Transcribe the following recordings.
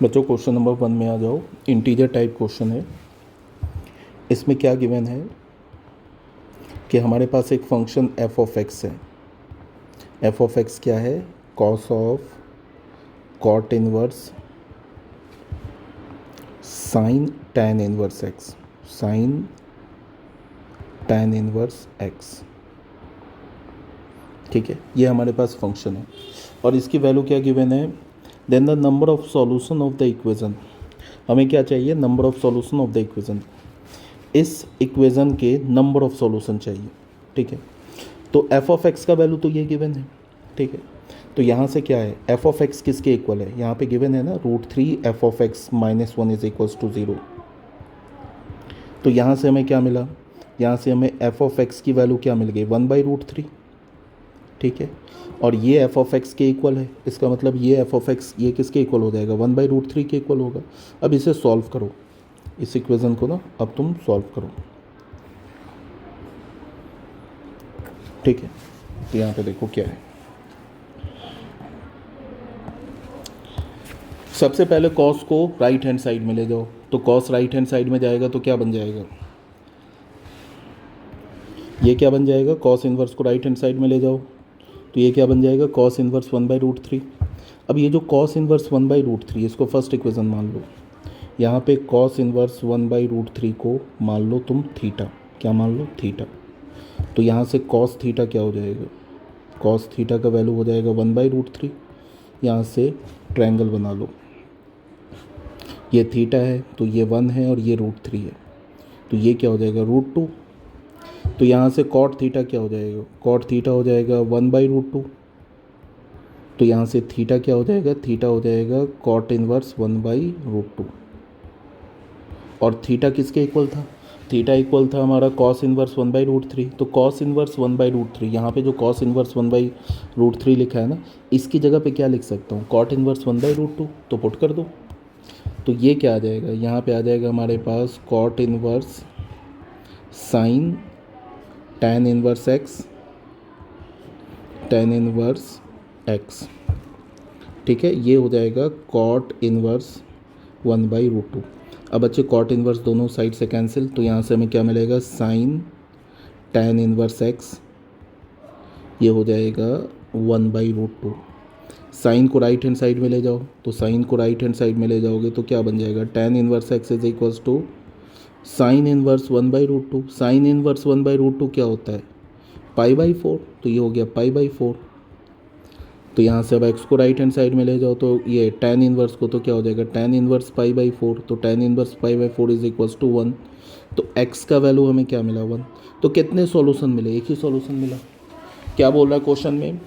बच्चों question number 1 में आ जाओ। इंटीजर टाइप क्वेश्चन है। इसमें क्या गिवन है कि हमारे पास एक फंक्शन एफ ऑफ एक्स है। एफ ऑफ एक्स क्या है? Cos of cot inverse sine tan inverse X, sine tan inverse X. ठीक है, ये हमारे पास फंक्शन है और इसकी वैल्यू क्या गिवन है? Then the number of solution of the equation. हमें क्या चाहिए? Number of solution of the equation. इस इक्वेशन के नंबर ऑफ सॉल्यूशन चाहिए। ठीक है, तो एफ ऑफ एक्स का वैल्यू तो ये गिवन है। ठीक है, तो यहाँ से क्या है? एफ ऑफ एक्स किसके इक्वल है? यहाँ पे गिवन है ना, √3 F of X minus 1 is equals to 0। तो यहाँ से हमें क्या मिला? यहाँ से हमें एफ ऑफ एक्स की वैल्यू क्या मिल गई? 1/√3। ठीक है, और ये एफ ऑफ एक्स के इक्वल है। इसका मतलब ये एफ ऑफ एक्स ये किसके इक्वल हो जाएगा? 1/√3 के इक्वल होगा। अब इसे सॉल्व करो, इस इक्वेशन को ना अब तुम सॉल्व करो। ठीक है, तो यहाँ पे देखो क्या है। सबसे पहले कॉस को राइट हैंड साइड में ले जाओ। तो कॉस राइट हैंड साइड में जाएगा तो क्या बन जाएगा? ये क्या बन जाएगा? कॉस इन्वर्स को राइट हैंड साइड में ले जाओ तो ये क्या बन जाएगा? Cos inverse 1/√3। अब ये जो कॉस इन्वर्स 1/√3 इसको फर्स्ट इक्वेशन मान लो। यहाँ पे कॉस इन्वर्स 1/√3 को मान लो तुम थीटा। क्या मान लो? थीटा। तो यहाँ से कॉस थीटा क्या हो जाएगा? कॉस थीटा का वैल्यू हो जाएगा 1/√3। यहाँ से ट्रायंगल बना लो। ये थीटा है तो ये 1 है और ये √3 है, तो ये क्या हो जाएगा? √2। तो यहाँ से कॉट थीटा क्या हो जाएगा? कॉट थीटा हो जाएगा 1/√2। तो यहाँ से थीटा क्या हो जाएगा? थीटा हो जाएगा कॉट इन्वर्स 1/√2। और थीटा किसके इक्वल था? थीटा इक्वल था हमारा कॉस इन्वर्स 1/√3। तो कॉस इन्वर्स 1/√3, यहाँ पे जो कॉस इन्वर्स 1/√3 लिखा है ना, इसकी जगह पे क्या लिख सकता हूँ? Cot inverse 1/√2। तो पुट कर दो। तो ये क्या आ जाएगा? यहाँ पे आ जाएगा हमारे पास cot inverse sine tan inverse x, tan inverse x. ठीक है, ये हो जाएगा कॉट इन्वर्स 1/√2। अब बच्चे कॉट इन्वर्स दोनों साइड से कैंसिल, तो यहाँ से हमें क्या मिलेगा? साइन टैन इन्वर्स एक्स, ये हो जाएगा 1/√2। साइन को राइट हैंड साइड में ले जाओ, तो साइन को राइट हैंड साइड में ले जाओगे तो क्या बन जाएगा? Tan inverse X is equals to sine inverse 1/√2। Sine inverse 1/√2 क्या होता है? π/4। तो ये हो गया π/4। तो यहाँ से अब x को राइट हैंड साइड में ले जाओ तो ये टैन इन्वर्स को तो क्या हो जाएगा? Tan inverse π/4। तो tan inverse π/4 is equals to 1। तो x का वैल्यू हमें क्या मिला? 1। तो कितने सॉल्यूशन मिले? एक ही सॉल्यूशन मिला। क्या बोल रहा है क्वेश्चन में?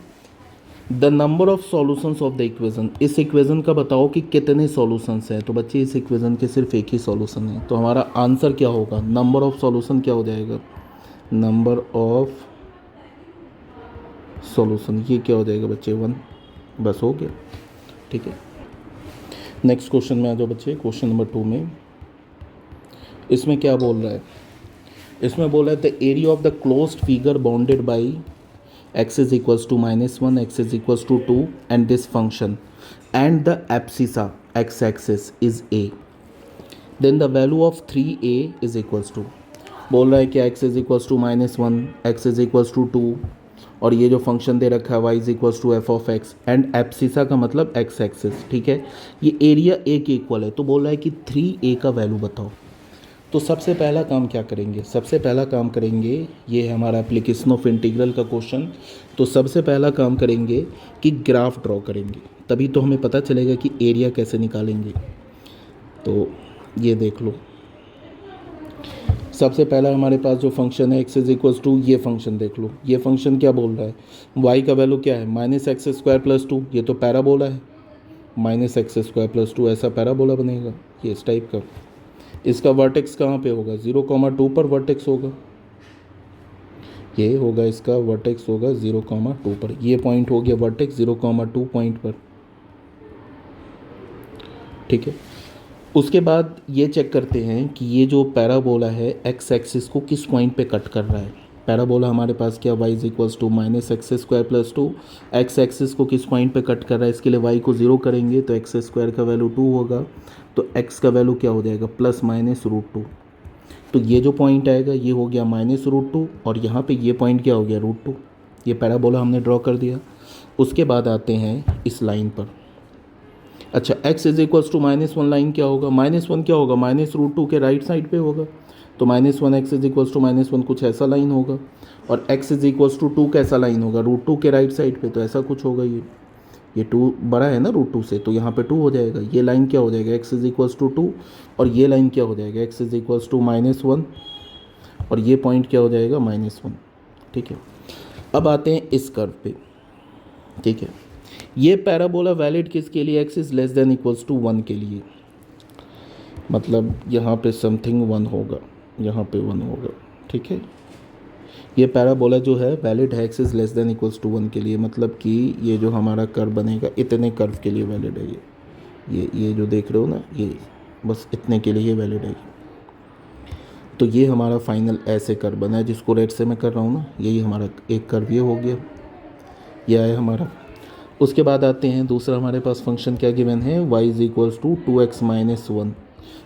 The number of solutions of the equation. इस इक्वेशन का बताओ कि कितने सॉल्यूशंस हैं। तो बच्चे इस इक्वेशन के सिर्फ एक ही सॉल्यूशन है, तो हमारा आंसर क्या होगा? नंबर ऑफ सॉल्यूशन क्या हो जाएगा? नंबर ऑफ सॉल्यूशन ये क्या हो जाएगा बच्चे? 1। बस हो गया। ठीक है, नेक्स्ट क्वेश्चन में आ जाओ बच्चे। क्वेश्चन नंबर 2 में इसमें क्या बोल रहा है? इसमें बोल रहा है the area of the closed figure bounded by x is equals to -1, x is equals to 2 and this function and the abscissa x-axis is a, then the value of 3a is equals to, बोल रहा है कि x is equals to -1, x is equals to 2 और ये जो function दे रखा है y is equals to f of x and abscissa का मतलब x एक्सिस। ठीक है, ये एरिया a के इक्वल है। तो बोल रहा है कि 3a का वैल्यू बताओ। तो सबसे पहला काम क्या करेंगे? सबसे पहला काम करेंगे, ये है हमारा एप्लीकेशन ऑफ इंटीग्रल का क्वेश्चन। तो सबसे पहला काम करेंगे कि ग्राफ ड्रॉ करेंगे, तभी तो हमें पता चलेगा कि एरिया कैसे निकालेंगे। तो ये देख लो, सबसे पहला हमारे पास जो फंक्शन है x इज इक्वल्स टू, ये फंक्शन देख लो। ये फंक्शन क्या बोल रहा है? y का वैल्यू क्या है? -x² + 2। ये तो पैराबोला है, -x² + 2 ऐसा पैराबोला बनेगा ये इस टाइप का। इसका वर्टेक्स कहाँ पे होगा? 0,2 पर वर्टेक्स होगा। ये होगा इसका वर्टेक्स होगा 0,2 पर। ये पॉइंट हो गया वर्टेक्स 0,2 पॉइंट पर। ठीक है, उसके बाद ये चेक करते हैं कि ये जो पैराबोला है एक्स एक्सिस को किस पॉइंट पे कट कर रहा है। पैराबोला हमारे पास क्या, y is equals to minus X square plus two, X axis को किस पॉइंट पे कट कर रहा है, इसके लिए y को 0 करेंगे तो एक्स स्क्वायर का वैल्यू 2 होगा, तो x का वैल्यू क्या हो जाएगा, प्लस माइनस रूट टू। तो ये जो पॉइंट आएगा ये हो गया माइनस रूट टू, और यहाँ पे ये पॉइंट क्या हो गया, रूट टू। ये पैराबोला हमने ड्रॉ कर दिया। उसके बाद आते हैं इस लाइन पर। अच्छा, x is equals to -1 line क्या होगा, -1 क्या होगा, माइनस रूट टू के राइट साइड पे होगा, तो -1 x इज इक्वल्स टू -1 कुछ ऐसा लाइन होगा, और x इज इक्वल्स टू 2 कैसा लाइन होगा, रूट टू के राइट साइड पे, तो ऐसा कुछ होगा। ये 2 बड़ा है ना रूट टू से, तो यहाँ पे 2 हो जाएगा। ये लाइन क्या हो जाएगा, x इज इक्वल्स टू 2, और ये लाइन क्या हो जाएगा, x इज इक्वल्स टू -1, और ये पॉइंट क्या हो जाएगा, -1। ठीक है, अब आते हैं इस कर्व पे। ठीक है, ये पैराबोला वैलिड किसके लिए, x is less than equals to 1 के लिए, मतलब यहाँ पे समथिंग 1 होगा, यहाँ पे 1 होगा। ठीक है, ये पैराबोला जो है वैलिड है x is less than equals to 1 के लिए, मतलब कि ये जो हमारा कर्व बनेगा इतने कर्व के लिए वैलिड है। ये जो देख रहे हो ना, ये बस इतने के लिए वैलिड है। तो ये हमारा फाइनल ऐसे कर्व बना है, जिसको रेड से मैं कर रहा हूँ ना, यही हमारा एक कर्व ये हो गया, यह है हमारा। उसके बाद आते हैं दूसरा, हमारे पास फंक्शन क्या गिवन है, y is equals to 2x minus 1।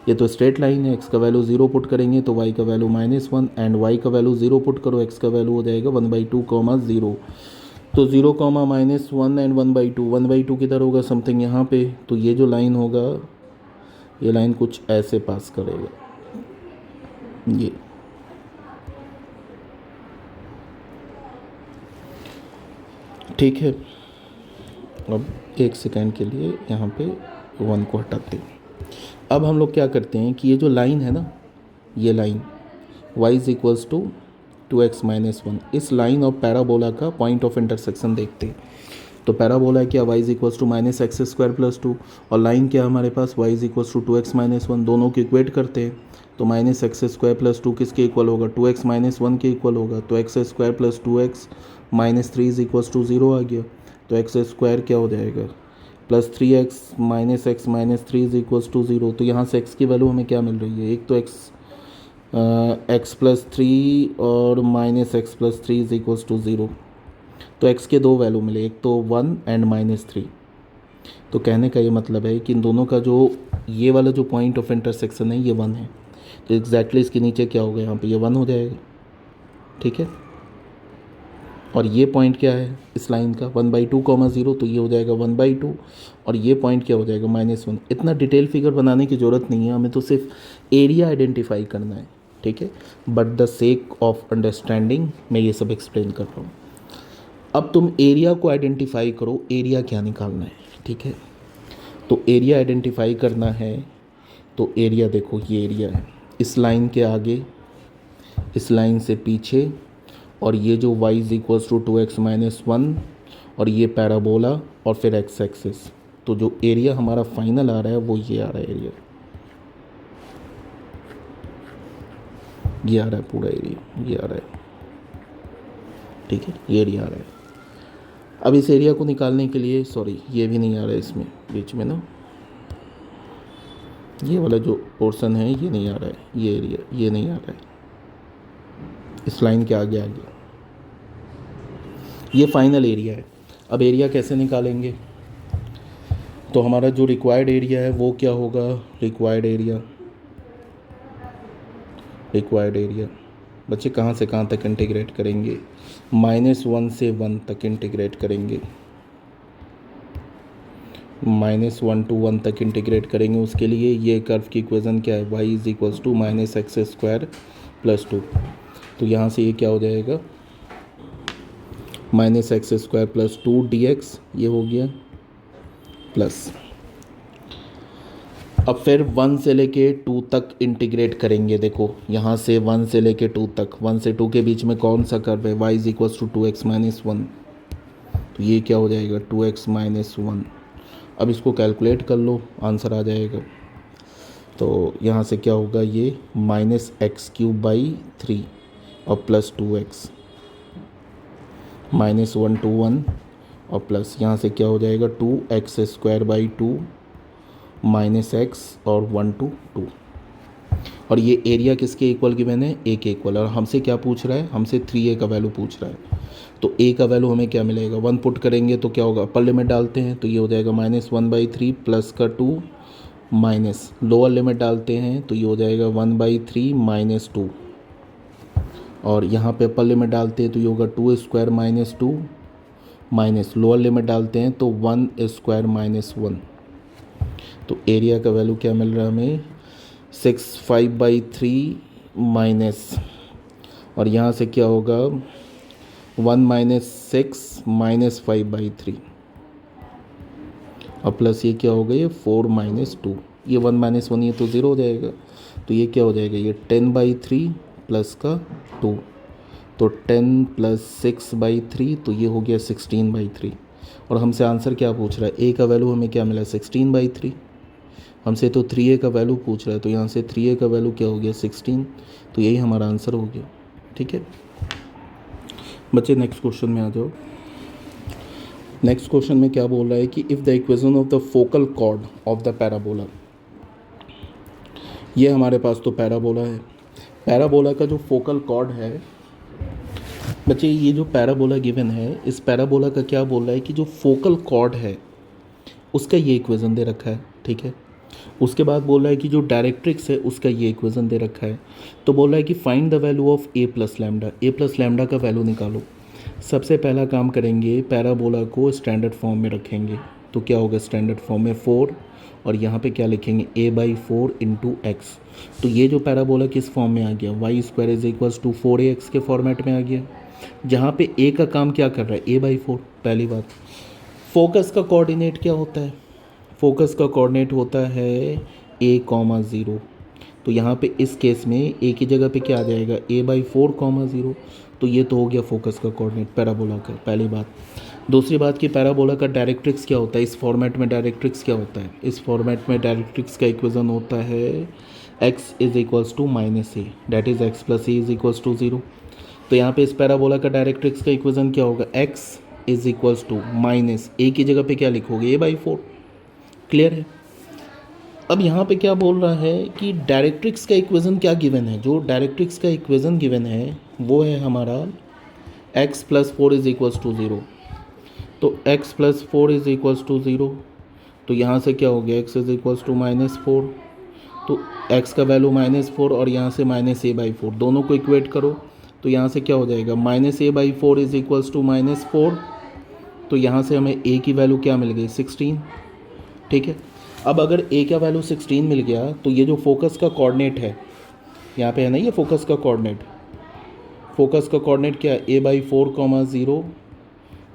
ये तो स्ट्रेट लाइन है, x का वैल्यू 0 पुट करेंगे तो y का वैल्यू -1, एंड y का वैल्यू 0 पुट करो, x का वैल्यू हो जाएगा 1/2 0। तो 0 -1 एंड 1/2, 1/2 किधर होगा, समथिंग यहाँ पे। तो ये जो लाइन होगा, ये लाइन कुछ ऐसे पास करेगा, ये ठीक है। अब एक सेकेंड के लिए यहाँ पे 1 को हटाते हैं। अब हम लोग क्या करते हैं कि ये जो लाइन है ना, ये line y is equals to 2x minus 1, इस लाइन और पैराबोला का पॉइंट ऑफ इंटरसेक्शन देखते हैं। तो पैराबोला क्या, y is equals to minus X square plus 2, और लाइन क्या हमारे पास, y is equals to 2x minus 1, दोनों की इक्वेट करते हैं। तो माइनस एक्स स्क्वायर प्लस 2 किसके इक्वल होगा, 2x माइनस 1 के इक्वल होगा, तो X square plus 2x minus 3 is equals to 0 आ गया। तो एक्स स्क्वायर क्या हो जाएगा, plus 3x minus X minus 3 is equals to 0। तो यहाँ से x की वैल्यू हमें क्या मिल रही है, एक तो x प्लस 3 और minus X plus 3 is equals to 0। तो x के दो वैल्यू मिले, एक तो 1 एंड -3। तो कहने का ये मतलब है कि इन दोनों का जो ये वाला जो पॉइंट ऑफ इंटरसेक्शन है ये 1 है, तो एग्जैक्टली इसके नीचे क्या होगा, यहाँ पे ये 1 हो जाएगा। ठीक है, और ये पॉइंट क्या है इस लाइन का, 1/2 0, तो ये हो जाएगा 1/2, और ये पॉइंट क्या हो जाएगा, -1। इतना डिटेल फिगर बनाने की ज़रूरत नहीं है, हमें तो सिर्फ एरिया आइडेंटिफाई करना है। ठीक है, but the sake of understanding मैं ये सब एक्सप्लेन कर रहा हूँ। अब तुम एरिया को आइडेंटिफाई करो, एरिया क्या निकालना है। ठीक है, तो एरिया आइडेंटिफाई करना है, तो एरिया देखो, ये एरिया है इस लाइन के आगे, इस लाइन से पीछे, और ये जो y is equals to 2x minus 1, और ये पैराबोला, और फिर x एक्सिस। तो जो एरिया हमारा फाइनल आ रहा है वो ये आ रहा है एरिया, ये आ रहा है पूरा एरिया, ये आ रहा है। ठीक है, ये एरिया आ रहा है। अब इस एरिया को निकालने के लिए, सॉरी ये भी नहीं आ रहा है इसमें बीच में ना, ये वाला जो पोर्शन है ये नहीं आ रहा है, ये एरिया ये नहीं आ रहा है इस लाइन के आगे आगे, ये फाइनल एरिया है। अब एरिया कैसे निकालेंगे, तो हमारा जो रिक्वायर्ड एरिया है वो क्या होगा, रिक्वायर्ड एरिया बच्चे कहाँ से कहाँ तक इंटीग्रेट करेंगे, -1 से 1 तक इंटीग्रेट करेंगे, -1 to 1 तक इंटीग्रेट करेंगे। उसके लिए ये कर्व की इक्वेशन क्या है, y is equals to minus X square plus 2। तो यहाँ से ये क्या हो जाएगा, minus X square plus 2 dx, ये हो गया प्लस। अब फिर 1 से लेके 2 तक इंटीग्रेट करेंगे। देखो यहाँ से 1 से लेके 2 तक, 1 से 2 के बीच में कौन सा कर्व है, y is equals to 2x minus 1, तो ये क्या हो जाएगा 2x माइनस 1। अब इसको कैलकुलेट कर लो, आंसर आ जाएगा। तो यहाँ से क्या होगा, ये -x³/3 और प्लस 2x, -1 to 1 और प्लस यहाँ से क्या हो जाएगा 2x²/2 -x और 1 to 2। और ये एरिया किसके इक्वल गिवन है, ए के इक्वल। और हमसे क्या पूछ रहा है, हमसे 3a का वैल्यू पूछ रहा है। तो a का वैल्यू हमें क्या मिलेगा, 1 पुट करेंगे तो क्या होगा, अपर लिमिट डालते हैं तो ये हो जाएगा -1/3 प्लस का 2 माइनस लोअर लिमिट डालते हैं तो ये हो जाएगा 1/3 -2 और यहाँ पे अपर लिमिट डालते हैं तो ये होगा 2² - 2 माइनस लोअर लिमिट डालते हैं तो 1² - 1। तो एरिया का वैल्यू क्या मिल रहा है हमें, 6/5 माइनस और यहाँ से क्या होगा 1 - 6 - 5/3 और प्लस ये क्या होगा, ये 4 - 2, ये 1 - 1 ये तो ज़ीरो हो जाएगा। तो ये क्या हो जाएगा, ये 10/3 प्लस का 2 तो 10 + 6/3 तो ये हो गया 16/3। और हमसे आंसर क्या पूछ रहा है, ए का वैल्यू हमें क्या मिला 16/3, हमसे तो 3a का वैल्यू पूछ रहा है तो यहाँ से 3a का वैल्यू क्या हो गया 16। तो यही हमारा आंसर हो गया। ठीक है बच्चे, नेक्स्ट क्वेश्चन में आ जाओ। नेक्स्ट क्वेश्चन में क्या बोल रहा है कि if the equation of the focal cord of the parabola, ये हमारे पास तो पैराबोला है, पैराबोला का जो फोकल कॉर्ड है बच्चे, ये जो पैराबोला गिवन है, इस पैराबोला का क्या बोल रहा है कि जो फोकल कॉर्ड है उसका ये इक्वेशन दे रखा है। ठीक है, उसके बाद बोल रहा है कि जो डायरेक्ट्रिक्स है उसका ये इक्वेशन दे रखा है। तो बोल रहा है कि find the value of a + lambda, a + lambda का वैल्यू निकालो। सबसे पहला काम करेंगे, पैराबोला को स्टैंडर्ड फॉर्म में रखेंगे। तो क्या होगा स्टैंडर्ड फॉर्म में 4 और यहाँ पे क्या लिखेंगे a/4 × x। तो ये जो पैराबोला किस फॉर्म में आ गया, y² = 4ax के फॉर्मेट में आ गया, जहाँ पे a का काम क्या कर रहा है a/4। पहली बात, फोकस का कोऑर्डिनेट क्या होता है, फोकस का कोऑर्डिनेट होता है a,0। तो यहाँ पे इस केस में a की जगह पे क्या आ जाएगा a/4, 0। तो ये तो हो गया फोकस का कोऑर्डिनेट पैराबोला का, पहली बात। दूसरी बात कि पैराबोला का डायरेक्ट्रिक्स क्या होता है, इस फॉर्मेट में डायरेक्ट्रिक्स क्या होता है, इस फॉर्मेट में डायरेक्ट्रिक्स का इक्वेशन होता है x = -a, that is x + a = 0। तो यहाँ पे इस पैराबोला का डायरेक्ट्रिक्स का इक्वेशन क्या होगा, x = -a की जगह पे क्या लिखोगे a/4। क्लियर है। अब यहाँ पे क्या बोल रहा है कि डायरेक्ट्रिक्स का इक्वेशन क्या गिवन है, जो डायरेक्ट्रिक्स का इक्वेशन गिवन है वो है हमारा x + 4 = 0। तो x + 4 = 0, तो यहाँ से क्या हो गया x = -4, तो x का वैल्यू -4 और यहाँ से -a/4 दोनों को इक्वेट करो। तो यहाँ से क्या हो जाएगा -a/4 = -4। तो यहाँ से हमें a की वैल्यू क्या मिल गई 16। ठीक है, अब अगर a का वैल्यू 16 मिल गया तो ये जो फोकस का कोऑर्डिनेट है यहाँ पे है ना, ये फोकस का कोऑर्डिनेट, फोकस का कोऑर्डिनेट क्या है a/4, 0।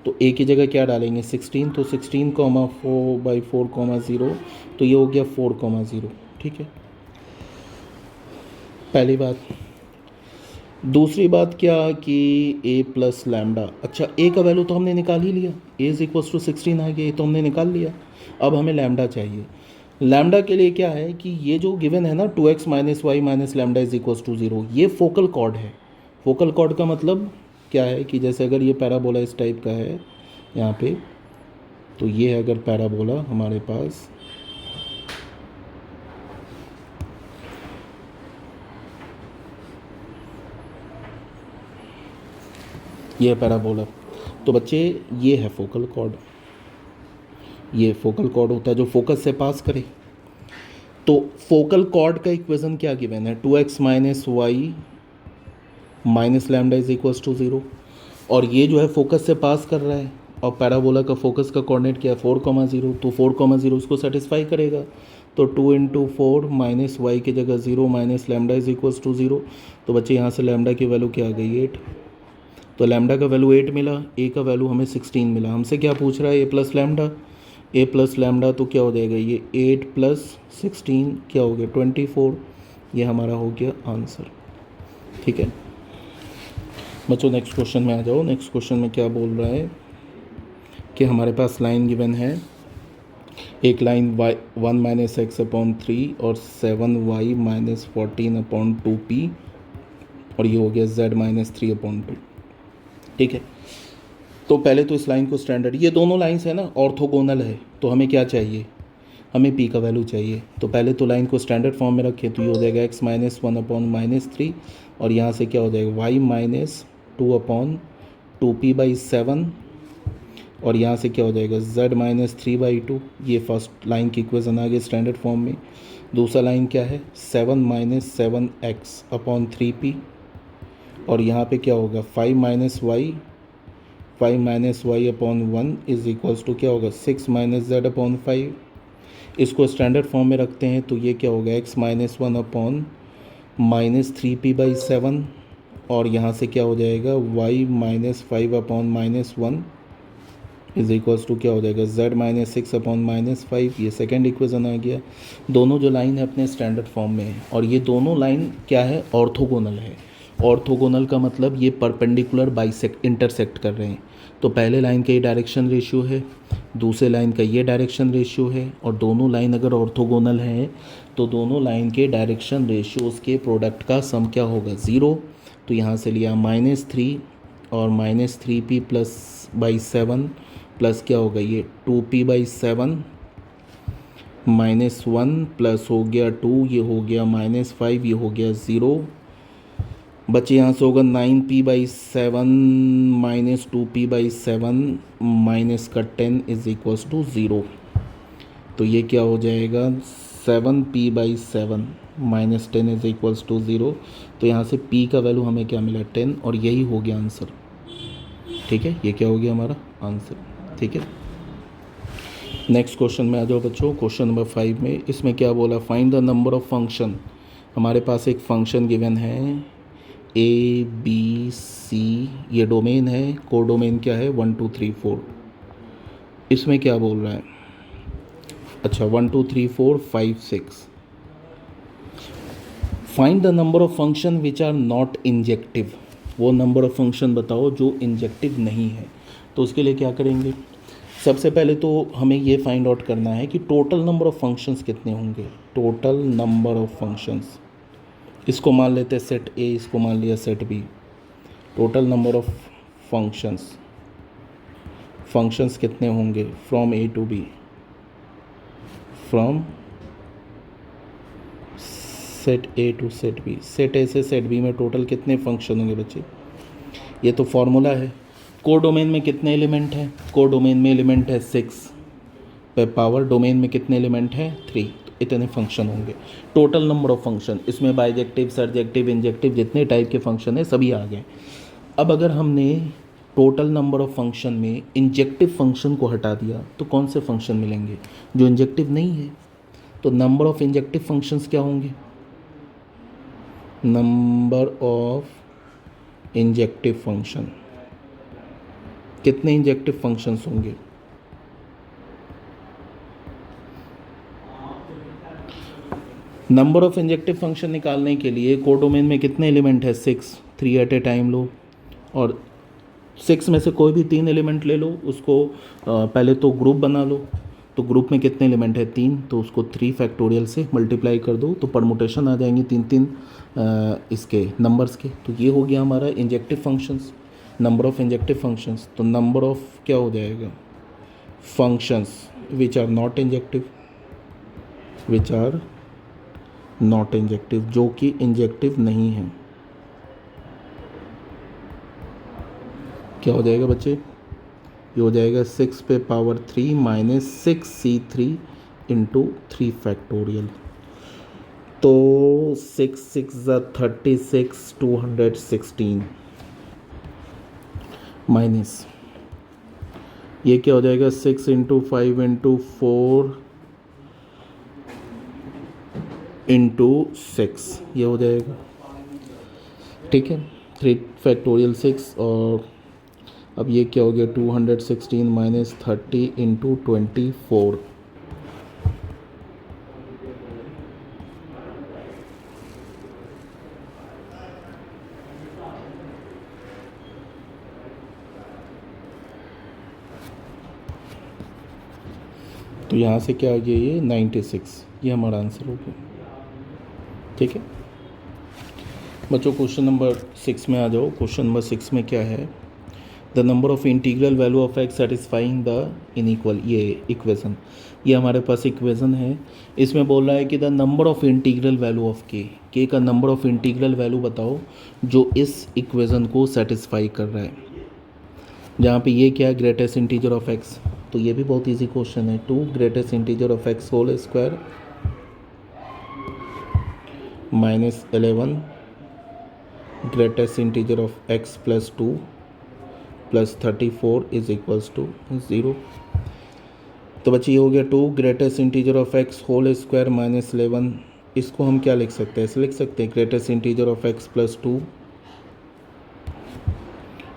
तो a की जगह क्या डालेंगे 16, तो 16, 4/4, 0 तो ये हो गया 4, 0। ठीक है, पहली बात। दूसरी बात क्या कि a + लैम्डा, अच्छा a का वैल्यू तो हमने निकाल ही लिया, a = 16 आ गया, ये तो हमने निकाल लिया। अब हमें लैम्डा चाहिए। लैम्डा के लिए क्या है कि ये जो गिवन है ना 2x - y - लैम्डा = 0, ये फोकल कॉर्ड है। फोकल कॉर्ड का मतलब क्या है कि जैसे अगर ये पैराबोला इस टाइप का है यहाँ पे, तो ये है अगर पैराबोला हमारे पास, ये है पैराबोला, तो बच्चे ये है फोकल कॉर्ड, ये फोकल कॉर्ड होता है जो फोकस से पास करे। तो फोकल कॉर्ड का इक्वेशन क्या गिवन है 2x - y - लैम्डा = 0, और ये जो है फोकस से पास कर रहा है और पैराबोला का फोकस का कोऑर्डिनेट क्या है 4, 0, तो 4, 0 उसको सेटिस्फाई करेगा। तो 2 × 4 -y की जगह 0 - लैम्डा = 0। तो बच्चे यहाँ से लैम्डा की वैल्यू क्या आ गई 8। तो लैम्डा का वैल्यू 8 मिला, a का वैल्यू हमें 16 मिला। हमसे क्या पूछ रहा है a + लैम्डा, a + लैम्डा तो क्या हो जाएगा ये 8 + 16 क्या हो गया 24, ये हमारा हो गया आंसर। ठीक है बच्चों, नेक्स्ट क्वेश्चन में आ जाओ। नेक्स्ट क्वेश्चन में क्या बोल रहा है कि हमारे पास लाइन गिवन है, एक लाइन y 1 - x/3 और 7y - 14/2p और ये हो गया z - 3/2। ठीक है, तो पहले तो इस लाइन को स्टैंडर्ड, ये दोनों लाइंस है ना ऑर्थोगोनल है, तो हमें क्या चाहिए, हमें पी का वैल्यू चाहिए। तो पहले तो लाइन को स्टैंडर्ड फॉर्म में रखें, तो ये हो जाएगा एक्स माइनस 1 अपॉन माइनस 3, और यहाँ से क्या हो जाएगा वाई माइनस 2 अपॉन 2p/7, और यहाँ से क्या हो जाएगा z माइनस 3/2। ये फर्स्ट लाइन की इक्वेशन आ गई स्टैंडर्ड फॉर्म में। दूसरा लाइन क्या है 7 माइनस 7x अपॉन 3p, और यहाँ पे क्या होगा 5 minus y upon 1 is equals to क्या होगा 6 माइनस z अपॉन 5। इसको स्टैंडर्ड फॉर्म में रखते हैं तो ये क्या होगा x minus 1 upon minus 3p/7, और यहाँ से क्या हो जाएगा y minus 5 upon minus 1 is equals to क्या हो जाएगा z माइनस 6 अपॉन माइनस 5। ये सेकेंड इक्वेशन आ गया। दोनों जो लाइन है अपने स्टैंडर्ड फॉर्म में है, और ये दोनों लाइन क्या है ऑर्थोगोनल है। ऑर्थोगोनल का मतलब ये परपेंडिकुलर बाइसेक्ट इंटरसेक्ट कर रहे हैं। तो पहले लाइन का ये डायरेक्शन रेशियो है, दूसरे लाइन का ये डायरेक्शन रेशियो है, और दोनों लाइन अगर ऑर्थोगोनल हैं तो दोनों लाइन के डायरेक्शन रेशियोज़ के प्रोडक्ट का सम क्या होगा 0। तो यहाँ से लिया -3 और -3p+/7 प्लस क्या होगा ये 2p/7 -1 प्लस हो गया 2, ये हो गया -5, ये हो गया 0। बचे यहाँ से होगा 9p/7 माइनस 2p/7 माइनस का 10 इज इक्वल्स टू 0। तो ये क्या हो जाएगा 7p/7 minus 10 is equals to 0। तो यहाँ से p का वैल्यू हमें क्या मिला 10, और यही हो गया आंसर। ठीक है, ये क्या हो गया हमारा आंसर। ठीक है, नेक्स्ट क्वेश्चन में आ जाओ बच्चों। क्वेश्चन नंबर 5 में इसमें क्या बोला find the number of function. हमारे पास एक फंक्शन गिवन है ABC, ये डोमेन है, कोडोमेन क्या है 1 2 3 4। इसमें क्या बोल रहा है अच्छा 1 2 3 4 5 6। Find the number of function which are not injective. वो नंबर ऑफ फंक्शन बताओ जो इंजेक्टिव नहीं है। तो उसके लिए क्या करेंगे, सबसे पहले तो हमें ये फाइंड आउट करना है कि टोटल नंबर ऑफ फंक्शंस कितने होंगे। टोटल नंबर ऑफ फंक्शंस, इसको मान लेते हैं सेट ए, इसको मान लिया set B. Total number of functions कितने होंगे from A to B, from set A to set B. Set A से सेट बी में टोटल कितने फंक्शन होंगे बच्चे, ये तो फॉर्मूला है। कोडोमेन में कितने एलिमेंट हैं, कोडोमेन में एलिमेंट है 6 पे पावर, डोमेन में कितने एलिमेंट हैं 3। इतने फंक्शन होंगे। टोटल नंबर ऑफ फंक्शन, इसमें बाइजेक्टिव, सरजेक्टिव, इंजेक्टिव जितने टाइप के फंक्शन है सभी आ गए। अब अगर हमने टोटल नंबर ऑफ फंक्शन में इंजेक्टिव फंक्शन को हटा दिया तो कौन से फंक्शन मिलेंगे जो इंजेक्टिव नहीं है। तो नंबर ऑफ इंजेक्टिव फंक्शंस क्या होंगे, नंबर ऑफ इंजेक्टिव फंक्शन, कितने इंजेक्टिव फंक्शंस होंगे। नंबर ऑफ इंजेक्टिव फंक्शन निकालने के लिए कोडोमेन में कितने एलिमेंट है 6, 3 एट ए टाइम लो, और 6 में से कोई भी 3 एलिमेंट ले लो, उसको पहले तो ग्रुप बना लो। तो ग्रुप में कितने एलिमेंट है 3, तो उसको 3 फैक्टोरियल से मल्टीप्लाई कर दो तो परमुटेशन आ जाएंगी 3 इसके नंबर्स के। तो ये हो गया हमारा injective functions, number of injective functions. तो नंबर ऑफ क्या हो जाएगा functions which are not injective, which are not injective, जो कि इंजेक्टिव नहीं है। क्या हो जाएगा बच्चे, ये हो जाएगा 6 पे power 3 minus 6c3 into 3 factorial. तो 6 6 36 216 माइनस ये क्या हो जाएगा 6 इंटू 5 इंटू 4 इंटू 6, ये हो जाएगा। ठीक है, 3 फैक्टोरियल 6, और अब ये क्या हो गया 216 माइनस 30 इंटू 24। तो यहाँ से क्या आ गया ये 96, ये हमारा आंसर हो गया। ठीक है बच्चों, क्वेश्चन नंबर 6 में आ जाओ। क्वेश्चन नंबर 6 में क्या है, the number of integral value of x satisfying the inequal, ये इक्वेशन ये हमारे पास इक्वेशन है। इसमें बोल रहा है कि the number of integral value of के का नंबर ऑफ इंटीग्रल वैल्यू बताओ जो इस इक्वेशन को सेटिस्फाई कर रहा है। जहाँ पे ये क्या है, ग्रेटेस्ट इंटीजर ऑफ एक्स, तो ये भी बहुत इजी क्वेश्चन है। 2 greatest integer of X whole square minus 11 greatest integer of X plus 2 plus 34 is equals to 0। तो बच्चे ये हो गया 2 greatest integer of X whole square minus 11। इसको हम क्या लिख सकते हैं, ऐसे लिख सकते हैं greatest integer of X plus 2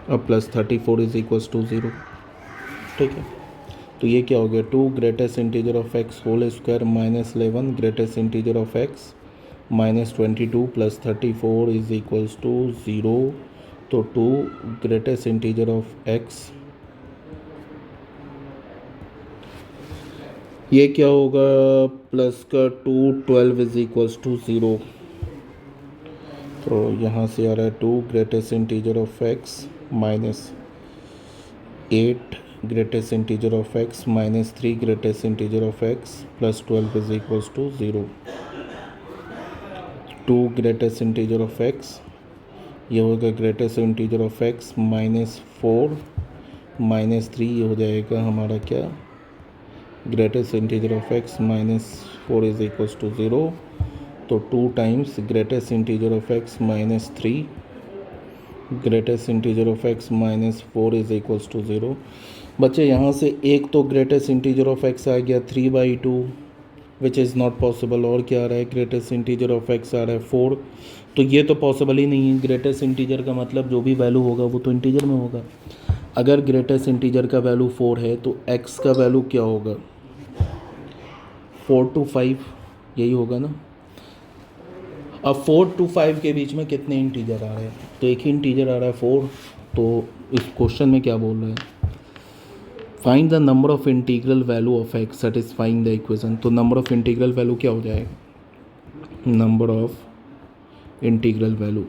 और प्लस 34 इज इक्वल्स टू 0। ठीक है, तो ये क्या हो गया 2 greatest integer of X whole square minus 11 greatest integer of X minus 22 plus 34 is equals to 0। तो 2 ग्रेटेस्ट इंटीजर ऑफ एक्स, ये क्या होगा प्लस का 2 12 इज इक्वल्स टू 0। तो यहाँ से आ रहा है 2 greatest integer of X minus 8 greatest integer of X minus 3 greatest integer of X plus 12 is equals to 0। 2 greatest integer of X, ये होगा greatest integer of X minus 4 minus 3, ये हो जाएगा हमारा क्या greatest integer of X minus 4 is equals to 0। तो 2 times greatest integer of X minus 3 greatest integer of X minus 4 is equals to 0। बच्चे यहाँ से एक तो ग्रेटेस्ट इंटीजर ऑफ एक्स आ गया 3/2 विच इज़ नॉट पॉसिबल, और क्या आ रहा है ग्रेटेस्ट इंटीजर ऑफ एक्स आ रहा है 4। तो ये तो पॉसिबल ही नहीं है। ग्रेटेस्ट इंटीजर का मतलब जो भी वैल्यू होगा वो तो इंटीजर में होगा। अगर ग्रेटेस्ट इंटीजर का वैल्यू 4 है तो एक्स का वैल्यू क्या होगा 4 to 5, यही होगा ना। अब 4 to 5 के बीच में कितने इंटीजर आ रहे हैं, तो एक ही इंटीजर आ रहा है 4। तो इस क्वेश्चन में क्या बोल रहे हैं, find the number of integral value of x satisfying the equation. तो नंबर ऑफ इंटीग्रल वैल्यू क्या हो जाएगा, नंबर ऑफ इंटीग्रल वैल्यू,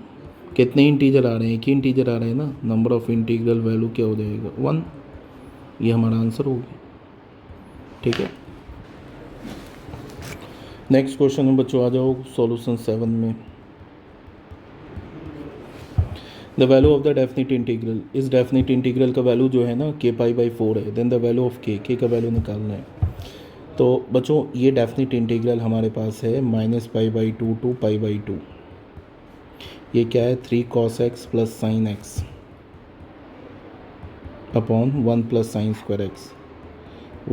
कितने इंटीजर आ रहे हैं, एक ही इंटीजर आ रहे हैं ना, नंबर ऑफ इंटीग्रल वैल्यू क्या हो जाएगा 1। ये हमारा आंसर हो गया। ठीक है, नेक्स्ट क्वेश्चन में बच्चों आ जाओ सॉल्यूशन 7 में। The value of the definite integral, इस डेफिनिट इंटीग्रल का वैल्यू जो है ना k π/4 है। देन द वैल्यू ऑफ के का वैल्यू निकालना है। तो बच्चों ये डेफिनिट इंटीग्रल हमारे पास है -π/2 to π/2। ये क्या है 3 cos x plus sign x upon 1 plus sine square x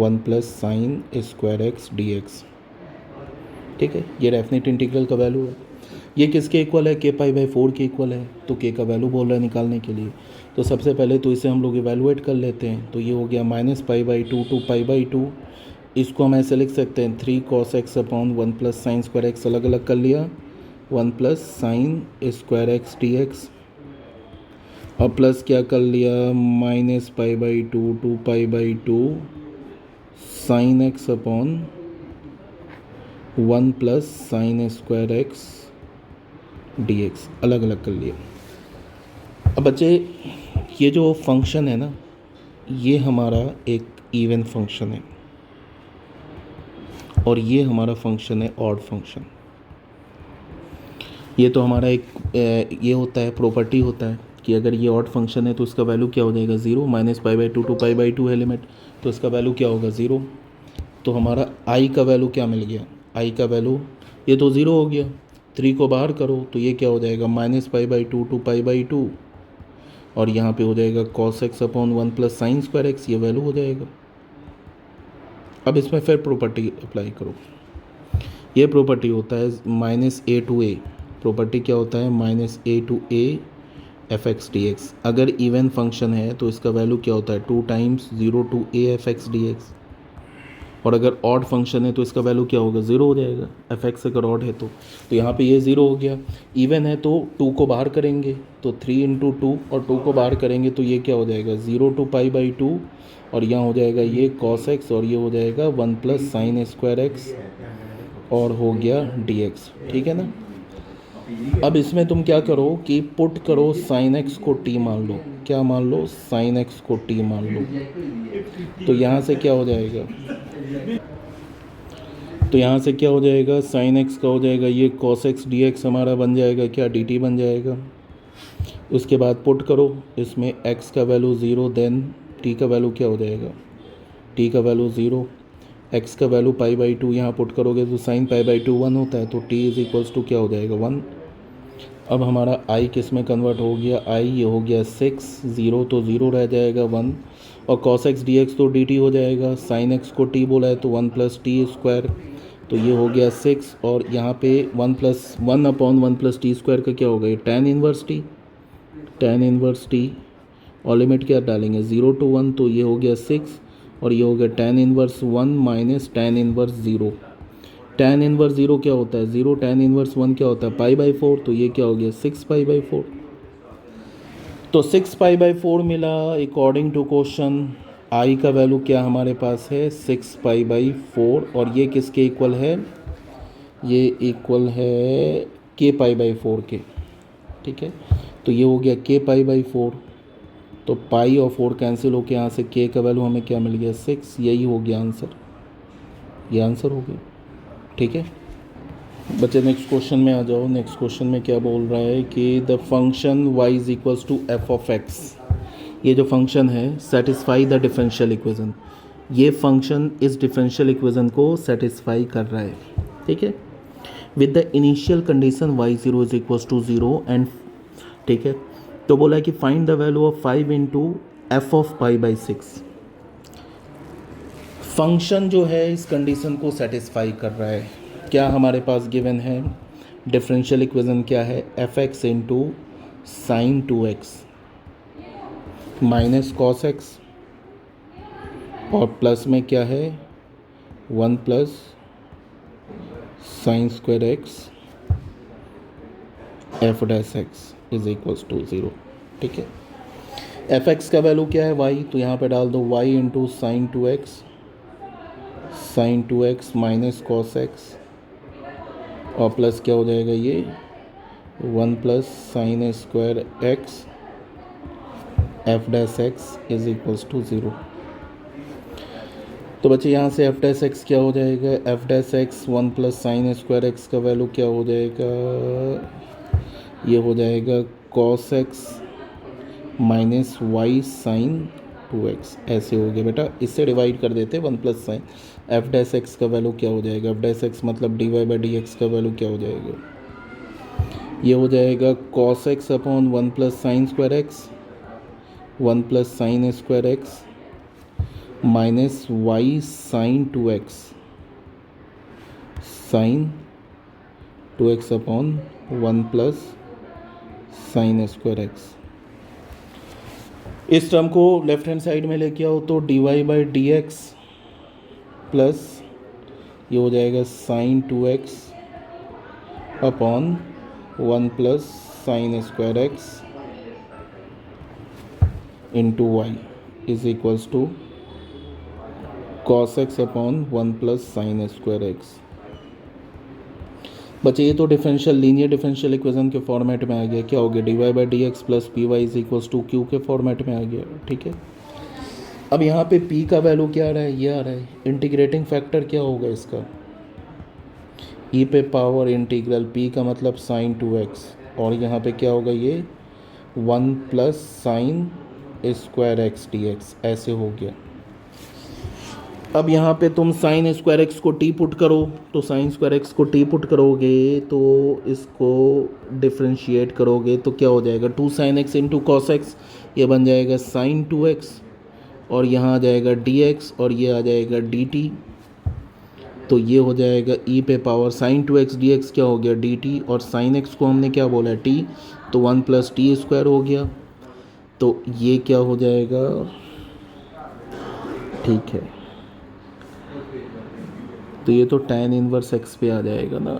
1 plus sine square x dx। ठीक है, ये डेफिनिट इंटीग्रल का वैल्यू है। ये किसके इक्वल है, k π/4 के इक्वल है। तो k का वैल्यू बोल रहा है निकालने के लिए। तो सबसे पहले तो इसे हम लोग इवेलुएट कर लेते हैं। तो ये हो गया -π/2 to π/2। इसको हम ऐसे लिख सकते हैं 3 cos x upon 1 plus sine square x, अलग अलग कर लिया 1 plus sine square x dx, और प्लस क्या कर लिया -π/2 to π/2 sine x upon 1 plus sine square x dx, अलग अलग कर लिया। अब बच्चे ये जो फंक्शन है ना, ये हमारा एक इवन फंक्शन है और ये हमारा फंक्शन है ऑड फंक्शन। ये तो हमारा एक ये होता है प्रॉपर्टी होता है कि अगर ये ऑड फंक्शन है तो इसका वैल्यू क्या हो जाएगा 0। -π/2 to π/2 है लिमिट, तो इसका वैल्यू क्या होगा 0। तो हमारा i का वैल्यू क्या मिल गया, i का वैल्यू ये तो 0 हो गया। 3 को बाहर करो तो ये क्या हो जाएगा -π/2 to π/2, और यहाँ पे हो जाएगा cos x upon 1 plus sine square x, ये वैल्यू हो जाएगा। अब इसमें फिर प्रॉपर्टी अप्लाई करो। ये प्रॉपर्टी होता है -a to a, प्रॉपर्टी क्या होता है -a to a f(x) dx। अगर इवन फंक्शन है तो इसका वैल्यू क्या होता है 2 times 0 to a f(x) dx, और अगर ऑड फंक्शन है तो इसका वैल्यू क्या होगा 0 हो जाएगा। f(x) अगर ऑड है तो यहाँ पे ये 0 हो गया। इवन है तो 2 को बाहर करेंगे तो 3 × 2, और 2 को बाहर करेंगे तो ये क्या हो जाएगा 0 to π/2, और यहाँ हो जाएगा ये cos x, और ये हो जाएगा 1 प्लस साइन स्क्वायर एक्स, और हो गया dx। ठीक है ना। अब इसमें तुम क्या करो कि पुट करो साइन एक्स को t मान लो। क्या मान लो, साइन एक्स को t मान लो। तो यहाँ से क्या हो जाएगा तो यहाँ से क्या हो जाएगा, साइन एक्स का हो जाएगा ये कॉस एक्स डी एक्स हमारा बन जाएगा क्या, डी टी बन जाएगा। उसके बाद पुट करो इसमें x का वैल्यू 0, देन t का वैल्यू क्या हो जाएगा, t का वैल्यू 0, x का वैल्यू π/2 यहाँ पुट करोगे तो साइन π/2 1 होता है, तो t इज इक्वल्स टू क्या हो जाएगा 1। अब हमारा i किस में कन्वर्ट हो गया, i ये हो गया 6, 0 तो 0 रह जाएगा 1, और cos x dx तो dt हो जाएगा, sin x को t बोला है तो 1 + t², तो ये हो गया 6, और यहाँ पे 1/1 + t² का क्या होगा, ये tan इनवर्स t, और लिमिट क्या डालेंगे 0 to 1, तो ये हो गया 6, और ये हो गया tan inverse 1 minus tan inverse 0। tan inverse 0 क्या होता है 0, tan इनवर्स 1 क्या होता है π/4, तो ये क्या हो गया 6π/4। तो 6π/4 मिला अकॉर्डिंग टू क्वेश्चन। i का वैल्यू क्या हमारे पास है 6π/4, और ये किसके इक्वल है, ये इक्वल है k π/4 के, ठीक है। तो ये हो गया k π/4, तो पाई और 4 कैंसिल होकर यहाँ से k का वैल्यू हमें क्या मिल गया 6, यही हो गया आंसर, ये आंसर हो गया, ठीक है। बच्चे नेक्स्ट क्वेश्चन में आ जाओ। नेक्स्ट क्वेश्चन में क्या बोल रहा है कि the function y is equals to f(x), ये जो फंक्शन है सेटिस्फाई द डिफरेंशियल इक्वेशन, ये फंक्शन इस डिफरेंशियल इक्वेशन को सेटिस्फाई कर रहा है, ठीक है, with the initial condition y0 is equals to 0 and, ठीक है। तो बोला है कि find the value of 5 into f of π/6। Function जो है इस कंडीशन को सेटिस्फाई कर रहा है, क्या हमारे पास गिवन है, डिफरेंशियल इक्वेशन क्या है f(x) into sine 2x minus cos x, और प्लस में क्या है 1 + sin² x f(x) is equals to 0, ठीक है। f(x) का वैल्यू क्या है y, तो यहाँ पे डाल दो y into sine 2x minus cos x, और प्लस क्या हो जाएगा ये 1 + sin² x f(x) is equals to 0। तो बच्चे यहाँ से f(x) क्या हो जाएगा, f(x) 1 + sin² x का वैल्यू क्या हो जाएगा, ये हो जाएगा cos x minus y sin 2x, ऐसे हो गया बेटा, इससे डिवाइड कर देते 1 + sin f(x) का वैल्यू क्या हो जाएगा, f(x) मतलब dy/dx का वैल्यू क्या हो जाएगा, ये हो जाएगा cos x upon 1 + sin² x, 1 + sin² x minus y sin 2x, sin 2x upon 1 + sin² x। इस टर्म को लेफ्ट हैंड साइड में लेके आओ तो dy/dx प्लस ये हो जाएगा sin 2x upon 1 + sin² x into y is equals to cos x upon 1 + sin² x। बच्चे ये तो डिफरेंशियल लीनियर डिफरेंशियल इक्वेशन के फॉर्मेट में आ गया, क्या हो गया dy/dx plus py is equals to q के फॉर्मेट में आ गया, ठीक है। अब यहाँ पे p का वैल्यू क्या आ रहा है, ये आ रहा है, इंटीग्रेटिंग फैक्टर क्या होगा इसका e पे पावर इंटीग्रल p का मतलब sin 2x, और यहाँ पे क्या होगा ये 1 + sin² x dx, ऐसे हो गया। अब यहाँ पे तुम sin² x को t पुट करो, तो sin² x को t पुट करोगे तो इसको डिफ्रेंशिएट करोगे तो क्या हो जाएगा 2 sin x into cos x, ये बन जाएगा sin 2x, और यहाँ आ जाएगा dx, और ये आ जाएगा dt, तो ये हो जाएगा e पे पावर sin 2x dx क्या हो गया dt, और sin x को हमने क्या बोला t, तो 1 + t² हो गया, तो ये क्या हो जाएगा, ठीक है। तो ये तो tan इनवर्स x पे आ जाएगा ना,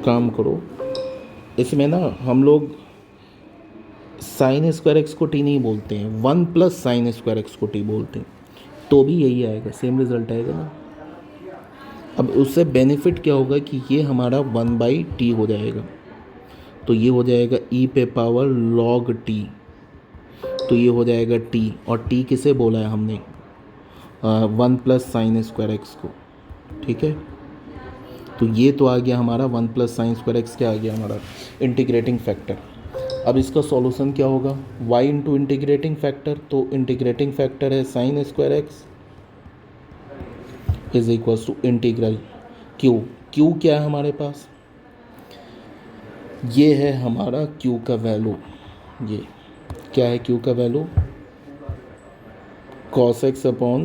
काम करो इसमें ना हम लोग sin² x को t नहीं बोलते हैं, 1 + sin² x को t बोलते हैं, तो भी यही आएगा, सेम रिजल्ट आएगा ना। अब उससे बेनिफिट क्या होगा कि ये हमारा 1/t हो जाएगा, तो ये हो जाएगा e पे पावर log t, तो ये हो जाएगा t, और t किसे बोला है हमने 1 + sin² x को, ठीक है, तो ये तो आ गया हमारा 1 प्लस साइन स्क्वायर एक्स, क्या आ गया हमारा इंटीग्रेटिंग फैक्टर। अब इसका सॉल्यूशन क्या होगा, y इंटू इंटीग्रेटिंग फैक्टर, तो इंटीग्रेटिंग फैक्टर है sine square x is equals to integral q। q क्या है हमारे पास, ये है हमारा q का वैल्यू, ये क्या है q का value, cos x upon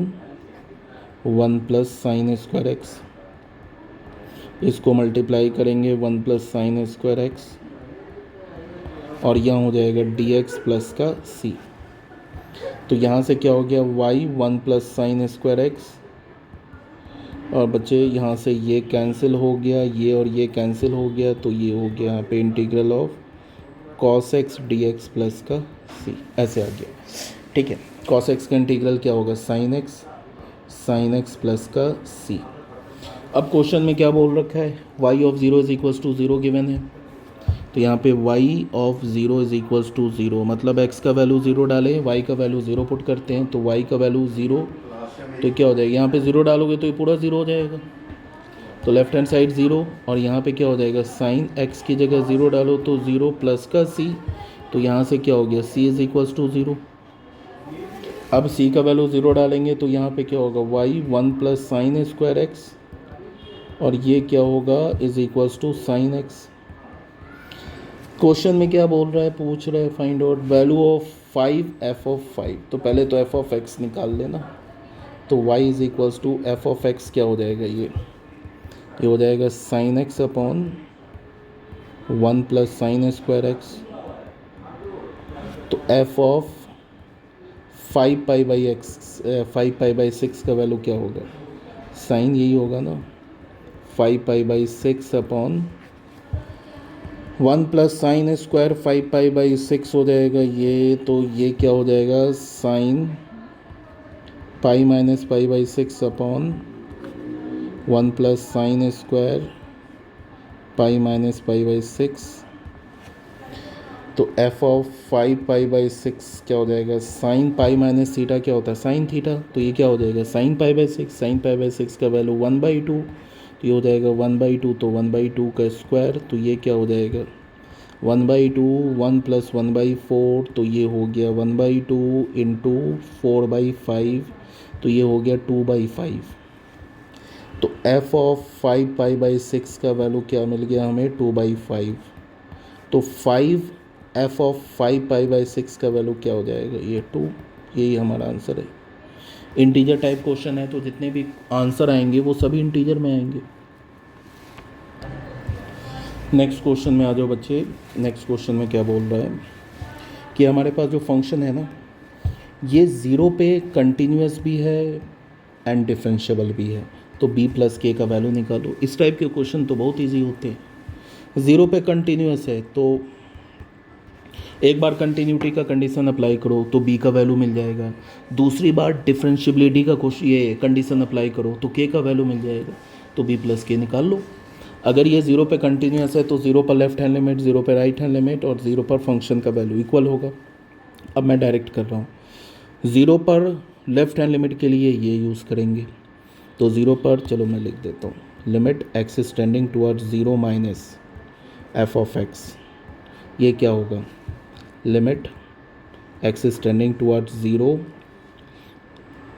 1 plus sine square x, इसको मल्टीप्लाई करेंगे 1 प्लस साइन स्क्वायर एक्स, और यहाँ हो जाएगा dx प्लस का c। तो यहाँ से क्या हो गया y 1 plus sine square x, और बच्चे यहाँ से ये कैंसिल हो गया, ये और ये कैंसिल हो गया, तो ये हो गया यहाँ पे integral of cos x dx plus का c, ऐसे आ गया। ठीक है, cos x का इंटीग्रल क्या होगा, साइन x प्लस का c। अब क्वेश्चन में क्या बोल रखा है, y of 0 is equals to 0 given है, तो यहाँ पे y of 0 is equals to 0, मतलब x का वैल्यू 0 डालें, y का वैल्यू 0 पुट करते हैं, तो y का वैल्यू 0, तो क्या हो जाएगा, यहाँ पे 0 डालोगे तो ये पूरा 0 हो जाएगा, तो लेफ्ट हैंड साइड 0, और यहाँ पे क्या हो जाएगा, साइन x की जगह 0 डालो तो 0 प्लस का c, तो यहाँ से क्या हो गया, c इज इक्वल्स टू 0। अब c का वैल्यू 0 डालेंगे तो यहाँ पे क्या होगा, y 1 plus sine square x, और ये क्या होगा, is equals to sine x. Question में क्या बोल रहा है, पूछ रहा है find out value of 5 f of 5, तो पहले तो f ऑफ x निकाल लेना, तो y is equals to f of x क्या हो जाएगा, ये हो जाएगा sine x upon 1 plus sine square x, तो f of 5 pi by x, 5 pi by 6 का वैल्यू क्या होगा, साइन यही होगा ना, 5 pi by 6 upon 1 plus sine square 5 pi by 6 हो जाएगा ये, तो ये क्या हो जाएगा, sine pi minus pi by 6 upon 1 plus sine square pi minus pi by 6, तो f ऑफ 5 पाई बाई 6 क्या हो जाएगा, साइन पाई माइनस थीटा क्या होता है, साइन थीटा, तो ये क्या हो जाएगा, sine pi by 6, sine pi by 6 का वैल्यू 1/2, तो ये हो जाएगा 1/2, तो 1/2 का स्क्वायर, तो ये क्या हो जाएगा 1/2, 1 प्लस 1/4, तो ये हो गया 1/2 इंटू 4/5, तो ये हो गया 2/5, तो f ऑफ 5 पाई बाई 6 का वैल्यू क्या मिल गया हमें, 2/5, तो 5 f ऑफ 5 पाई बाई 6 का वैल्यू क्या हो जाएगा, ये 2, यही हमारा आंसर है। इंटीजर टाइप क्वेश्चन है तो जितने भी आंसर आएंगे वो सभी इंटीजर में आएंगे। नेक्स्ट क्वेश्चन में आ जाओ बच्चे। नेक्स्ट क्वेश्चन में क्या बोल रहा है कि हमारे पास जो फंक्शन है ना, ये 0 पे कंटिन्यूस भी है एंड डिफरेंशिएबल भी है, तो b प्लस के का वैल्यू निकालो। इस टाइप के क्वेश्चन तो बहुत ईजी होते हैं। 0 पे कंटिन्यूस है तो एक बार कंटिन्यूटी का कंडीशन अप्लाई करो तो b का वैल्यू मिल जाएगा, दूसरी बार डिफरेंशिएबिलिटी का क्वेश्चन ये कंडीशन अप्लाई करो तो k का वैल्यू मिल जाएगा, तो b प्लस के निकाल लो। अगर ये 0 पे कंटिन्यूस है तो 0 पर लेफ्ट हैंड लिमिट, 0 पे राइट हैंड लिमिट और 0 पर फंक्शन का वैल्यू इक्वल होगा। अब मैं डायरेक्ट कर रहा हूँ, 0 पर लेफ्ट हैंड लिमिट के लिए ये यूज़ करेंगे, तो 0 पर चलो मैं लिख देता हूँ, limit x is tending towards 0 minus f of x, ये क्या होगा, limit x is tending towards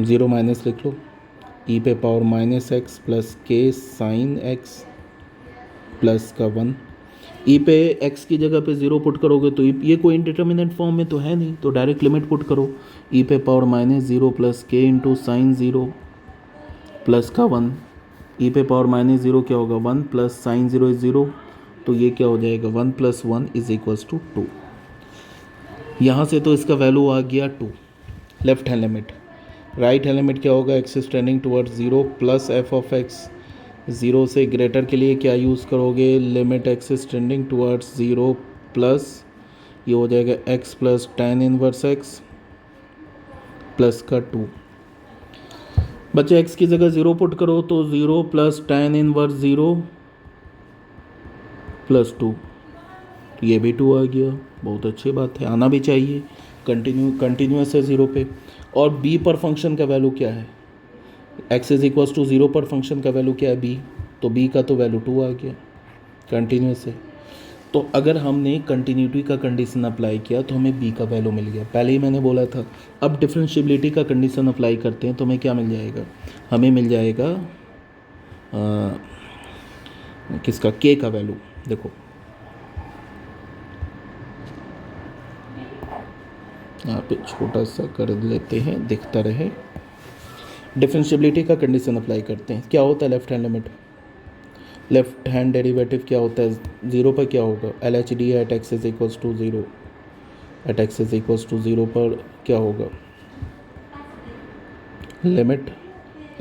0 minus लिख लो, e पे पावर माइनस एक्स प्लस के साइन एक्स प्लस का 1, e पे x की जगह पे 0 पुट करोगे तो ये कोई इंडिटर्मिनेंट फॉर्म में तो है नहीं, तो डायरेक्ट लिमिट पुट करो, e पे पावर माइनस 0 प्लस के इंटू साइन 0 प्लस का 1, e पे पावर माइनस 0 क्या होगा 1 प्लस साइन 0 इज 0, तो ये क्या हो जाएगा 1 प्लस 1 इज इक्वल्स टू 2। यहाँ से तो इसका वैल्यू आ गया 2 left hand limit. Right hand limit क्या होगा, x is tending towards 0 plus f of x, 0 से ग्रेटर के लिए क्या यूज़ करोगे, limit x is tending towards 0 plus ये हो जाएगा x plus tan inverse x plus का 2। बच्चे x की जगह 0 पुट करो तो 0 प्लस tan इनवर्स 0 प्लस 2, ये भी 2 आ गया, बहुत अच्छी बात है, आना भी चाहिए, कंटिन्यूस है 0 पे। और b पर फंक्शन का वैल्यू क्या है, एक्स इज इक्वल्स टू 0 पर फंक्शन का वैल्यू क्या है बी, तो बी का तो वैल्यू 2 आ गया, कंटिन्यूस है। तो अगर हमने कंटिन्यूटी का कंडीशन अप्लाई किया तो हमें बी का वैल्यू मिल गया, पहले ही मैंने बोला था। अब डिफरेंशिएबिलिटी का कंडीशन अप्लाई करते हैं तो हमें क्या मिल जाएगा, हमें मिल जाएगा किसका, के का वैल्यू। देखो यहाँ पे छोटा सा कर लेते हैं, दिखता रहे। डिफरेंशिएबिलिटी का कंडीशन अप्लाई करते हैं, क्या होता है left hand limit, left hand derivative क्या होता है, 0 पर क्या होगा, L H D at x is equals to 0, at x is equals to 0 पर क्या होगा, limit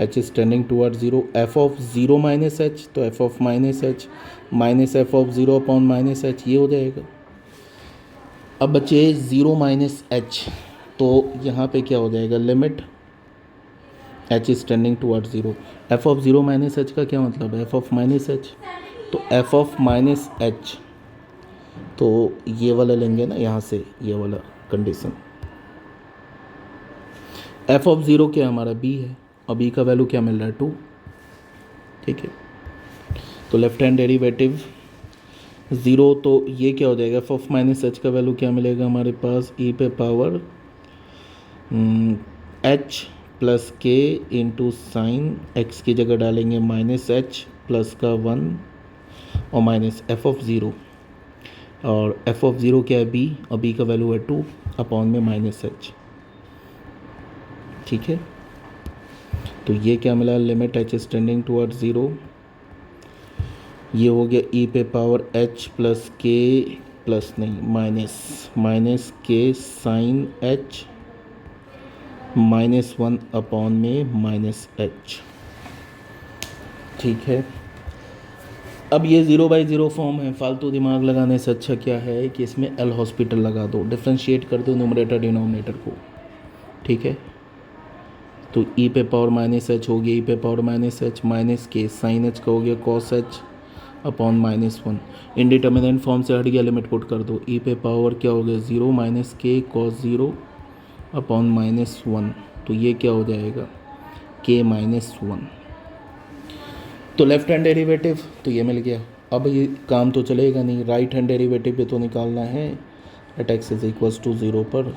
h is tending toward 0, f of 0 minus h, तो F of minus h minus f of 0 upon minus h, ये हो जाएगा। अब बचे 0 minus h, तो यहाँ पे क्या हो जाएगा, limit h is tending toward 0, f of 0 minus H का क्या मतलब है, एफ ऑफ माइनस एच, तो एफ ऑफ माइनस एच, तो ये वाला लेंगे ना यहाँ से, ये वाला कंडीशन। एफ ऑफ 0 क्या हमारा बी है, और बी का वैल्यू क्या मिल रहा है 2, ठीक है। तो लेफ्ट हैंड डेरिवेटिव 0, तो ये क्या हो जाएगा, एफ ऑफ माइनस एच का वैल्यू क्या मिलेगा हमारे पास, ई पे पावर एच प्लस के इंटू साइन एक्स की जगह डालेंगे माइनस एच प्लस का 1 और माइनस एफ ऑफ 0, और एफ ऑफ 0 क्या है बी, और बी का वैल्यू है 2 अपॉन में माइनस एच, ठीक है। तो ये क्या मिला, limit h is tending toward 0, ये हो गया ई पे पावर एच प्लस के प्लस नहीं माइनस के साइन एच -1 अपॉन में माइनस एच, ठीक है। अब ये 0/0 फॉर्म है, फालतू दिमाग लगाने से अच्छा क्या है कि इसमें एल हॉस्पिटल लगा दो, डिफ्रेंशिएट कर दो न्यूमरेटर डिनोमिनेटर को, ठीक है। तो ई पे पावर माइनस एच हो गया, ई पे पावर माइनस एच माइनस के साइन एच का हो गया cos H upon -1, indeterminate form से हट गया, लिमिट पुट कर दो, ई पे पावर क्या हो गया 0 माइनस के कॉस 0 अपॉन -1, तो ये क्या हो जाएगा k -1। तो लेफ्ट हैंड डेरिवेटिव तो ये मिल गया। अब ये काम तो चलेगा नहीं, राइट हैंड डेरिवेटिव भी तो निकालना है, at x is equals to 0 पर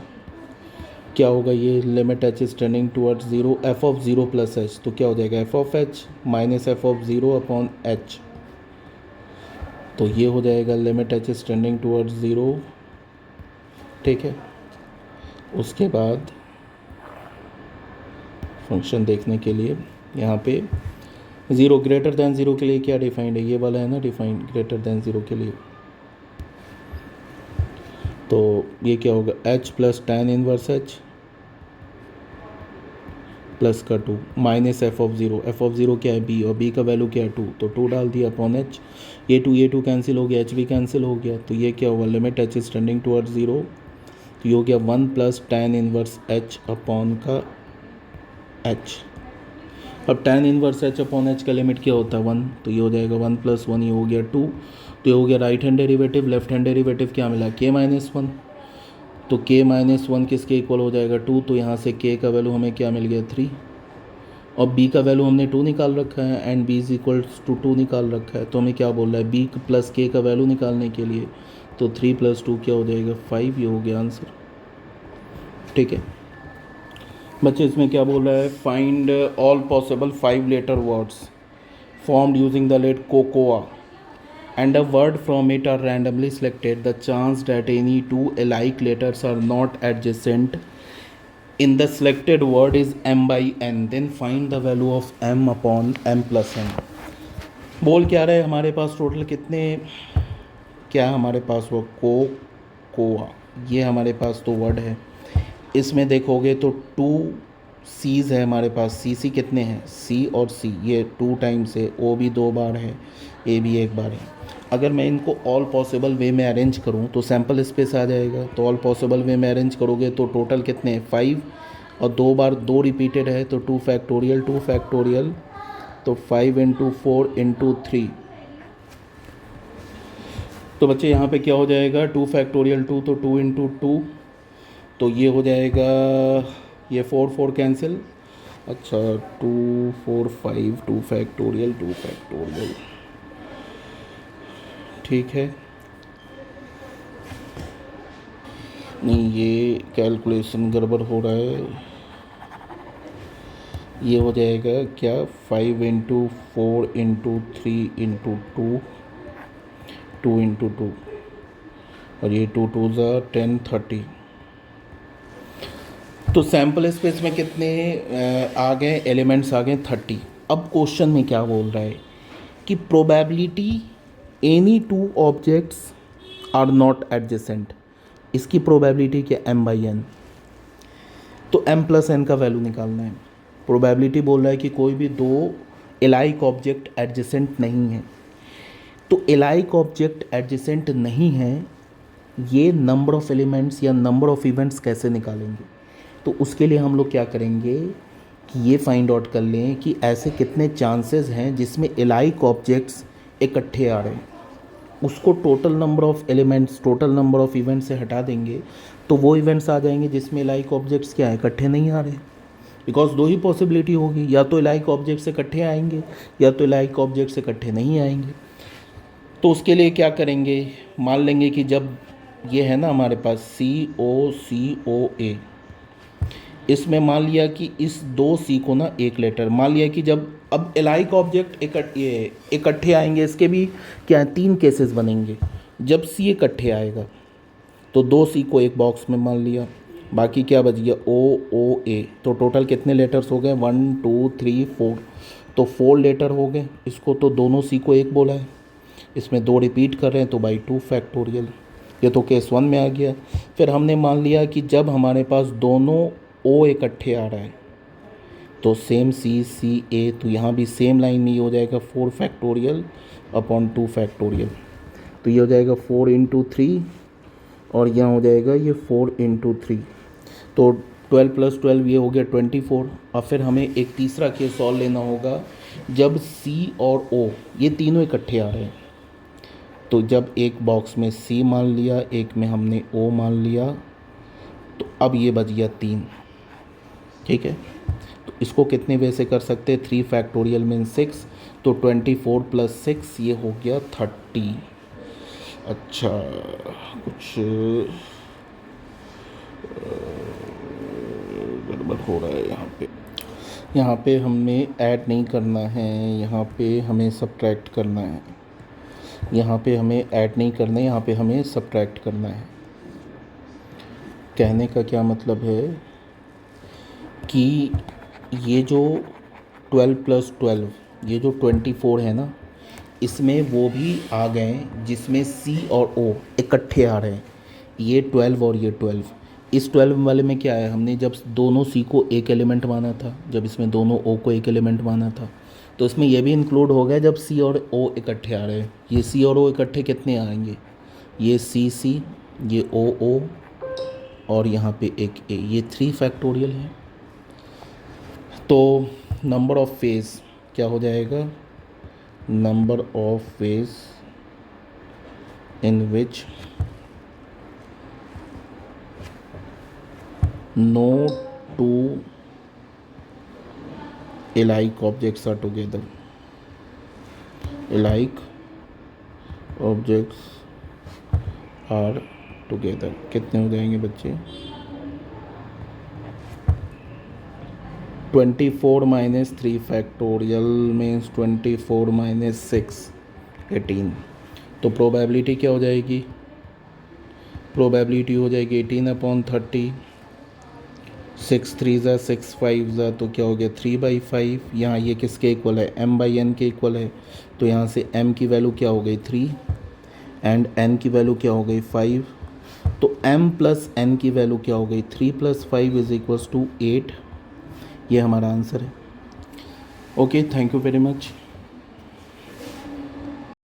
क्या होगा, ये limit h is tending towards 0, f of 0 plus h, तो क्या हो जाएगा f of h minus f of 0 upon h, तो ये हो जाएगा limit h is tending towards 0, ठीक है। उसके बाद फंक्शन देखने के लिए यहाँ पे 0 ग्रेटर दैन 0 के लिए क्या डिफाइंड है, ये वाला है ना डिफाइंड, ग्रेटर दैन 0 के लिए, तो ये क्या होगा h plus tan inverse h plus का 2 minus f of 0, f of 0 क्या है b, और b का वैल्यू क्या है 2, तो 2 डाल दिया अपॉन h, ये 2 कैंसिल हो गया, h भी कैंसिल हो गया, तो ये क्या हुआ limit h is tending towards 0, तो ये हो गया 1 plus tan inverse h upon का h। अब tan inverse h upon h का लिमिट क्या होता है 1, तो ये हो जाएगा 1 प्लस 1, ये हो गया 2, तो ये हो गया right hand derivative. Left hand derivative क्या मिला k -1, तो k -1 किसके इक्वल हो जाएगा 2, तो यहाँ से k का वैल्यू हमें क्या मिल गया 3, और b का वैल्यू हमने 2 निकाल रखा है, and b is equals to 2 निकाल रखा है, तो हमें क्या बोल रहा है b प्लस k का वैल्यू निकालने के लिए, तो 3 + 2 क्या हो जाएगा 5, ये हो गया आंसर, ठीक है बच्चे। इसमें क्या बोल रहा है, find all possible 5 letter words formed using the let cocoa and a word from it are randomly selected. The chance that any two alike letters are not adjacent in the selected word is m/n. Then find the value of m upon m plus n. बोल क्या रहा है, हमारे पास total कितने, क्या हमारे पास वो कोआ, ये हमारे पास तो वर्ड है, इसमें देखोगे तो 2 सीज़ है हमारे पास, सी कितने हैं, सी और सी, ये 2 टाइम्स है, ओ भी 2 बार है, ए भी 1 बार है। अगर मैं इनको ऑल पॉसिबल वे में अरेंज करूं तो सैम्पल स्पेस आ जाएगा, तो ऑल पॉसिबल वे में अरेंज करोगे तो टोटल कितने हैं 5, और 2 बार 2 रिपीटेड है, तो 2 फैक्टोरियल, तो 5 × 4 × 3, तो बच्चे यहाँ पे क्या हो जाएगा 2 फैक्टोरियल 2, तो 2 × 2, तो ये हो जाएगा, ये 4 कैंसिल, अच्छा 2 4 5 2 फैक्टोरियल 2 फैक्टोरियल, ठीक है। नहीं, ये कैलकुलेशन गड़बड़ हो रहा है। ये हो जाएगा क्या, 5 इंटू 4 इंटू 3 इंटू 2, 2 इंटू 2, और ये 2 2 ज़ा 10 30। तो सैम्पल स्पेस में कितने आ गए एलिमेंट्स, आ गए 30। अब क्वेश्चन में क्या बोल रहा है कि probability any two objects are not adjacent, इसकी प्रोबेबिलिटी क्या, m/n। तो m प्लस n का वैल्यू निकालना है। प्रोबेबिलिटी बोल रहा है कि कोई भी दो एलाइक ऑब्जेक्ट एडजेसेंट नहीं है। तो एलाइक ऑब्जेक्ट एडजेसेंट नहीं है, ये नंबर ऑफ़ एलिमेंट्स या नंबर ऑफ़ इवेंट्स कैसे निकालेंगे। तो उसके लिए हम लोग क्या करेंगे कि ये फाइंड आउट कर लें कि ऐसे कितने चांसेस हैं जिसमें एलाइक ऑब्जेक्ट्स इकट्ठे आ रहे हैं। उसको total number of elements, total number of events से हटा देंगे तो वो इवेंट्स आ जाएंगे जिसमें एलाइक ऑब्जेक्ट्स क्या है, इकट्ठे नहीं आ रहे। बिकॉज दो ही पॉसिबिलिटी होगी, या तो एलाइक ऑब्जेक्ट से इकट्ठे आएंगे या तो एलाइक ऑब्जेक्ट से इकट्ठे नहीं आएंगे। तो उसके लिए क्या करेंगे, मान लेंगे कि जब ये है ना हमारे पास COCOA, इसमें मान लिया कि इस दो सी को ना एक लेटर, मान लिया कि जब अब एलाइक ऑब्जेक्ट इकट्ठे आएंगे, इसके भी क्या है, 3 केसेस बनेंगे। जब सी इकट्ठे आएगा तो दो सी को एक बॉक्स में मान लिया, बाकी क्या बच गया OOA। तो टोटल कितने लेटर्स हो गए, 1 2 3 4, तो 4 लेटर हो गए। इसको तो दोनों सी को एक बोला है, इसमें 2 रिपीट कर रहे हैं तो बाई 2 फैक्टोरियल। ये तो केस 1 में आ गया। फिर हमने मान लिया कि जब हमारे पास दोनों O इकट्ठे आ रहा है तो सेम CA, तो यहाँ भी सेम लाइन में ये हो जाएगा 4 फैक्टोरियल अपॉन 2 फैक्टोरियल। तो ये हो जाएगा 4 इंटू 3 और यहाँ हो जाएगा ये 4 इंटू 3, तो 12 प्लस 12 ये हो गया 24। और फिर हमें एक तीसरा केस सॉल्व लेना होगा जब C और O ये तीनों इकट्ठे आ रहे हैं। तो जब एक बॉक्स में C मान लिया, एक में हमने O मान लिया, तो अब ये बच गया 3, ठीक है। तो इसको कितने वे से कर सकते हैं, 3 फैक्टोरियल मीन 6, तो 24 प्लस 6 ये हो गया 30। अच्छा, कुछ गड़बड़ हो रहा है यहाँ पे। यहाँ पे हमें ऐड नहीं करना है, यहाँ पे हमें सब्ट्रैक्ट करना है। यहाँ पे हमें ऐड नहीं करना है, यहाँ पे हमें सब्ट्रैक्ट करना है। कहने का क्या मतलब है कि ये जो 12 प्लस 12, ये जो 24 है ना, इसमें वो भी आ गए जिसमें C और O इकट्ठे आ रहे हैं, ये 12 और ये 12। इस 12 वाले में क्या है, हमने जब दोनों C को एक एलिमेंट माना था, जब इसमें दोनों O को एक एलिमेंट माना था, तो इसमें ये भी इंक्लूड हो गया जब C और O इकट्ठे आ रहे हैं। ये C और O इकट्ठे कितने आएंगे, ये CC, ये OO और यहाँ पे एक A, ये 3 फैक्टोरियल है। तो नंबर ऑफ फेज क्या हो जाएगा, number of phase in which no two alike objects are together, alike objects are together। कितने हो जाएंगे बच्चे, 24 माइनस 3 फैक्टोरियल मीन्स 24 माइनस 6 18। तो प्रोबेबिलिटी क्या हो जाएगी, प्रोबेबिलिटी हो जाएगी 18/30, 6 3 ज़ा 6 5 ज़ा, तो क्या हो गया 3/5। यहाँ ये किसके इक्वल है, m/n के इक्वल है, तो यहाँ से m की वैल्यू क्या हो गई 3 एंड n की वैल्यू क्या हो गई 5। तो m प्लस n की वैल्यू क्या हो गई 3 + 5 इज इक्वल्स टू 8। ये हमारा आंसर है। Okay, thank you very much.